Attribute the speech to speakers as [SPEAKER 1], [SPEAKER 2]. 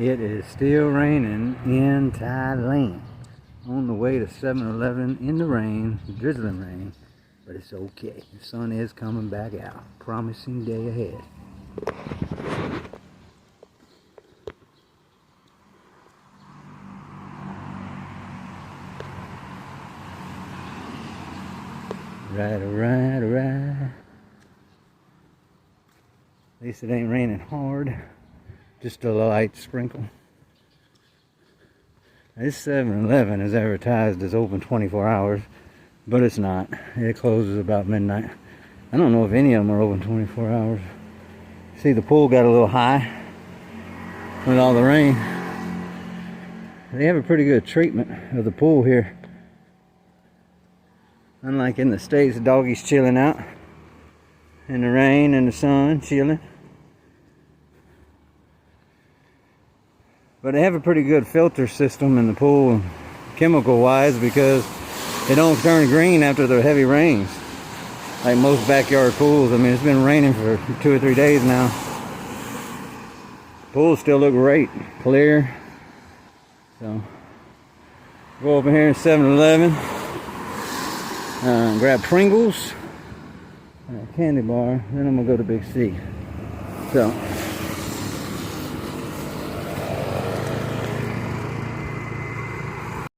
[SPEAKER 1] It is still raining in Thailand. On the way to 7-Eleven in the rain, drizzling rain, but it's okay. The sun is coming back out. Promising day ahead. Right. At least it ain't raining hard. Just a light sprinkle. This 7-Eleven is advertised as open 24 hours, but it's not. It closes about midnight. I don't know if any of them are open 24 hours. See, the pool got a little high with all the rain. They have a pretty good treatment of the pool here. Unlike in the States, the doggies chilling out in the rain and the sun, chilling. But they have a pretty good filter system in the pool, chemical wise, because they don't turn green after the heavy rains. Like most backyard pools. I mean, it's been raining for 2 or 3 days now. Pools still look great, clear. So, go over here in 7-Eleven, grab Pringles, and a candy bar, then I'm gonna go to Big C. So,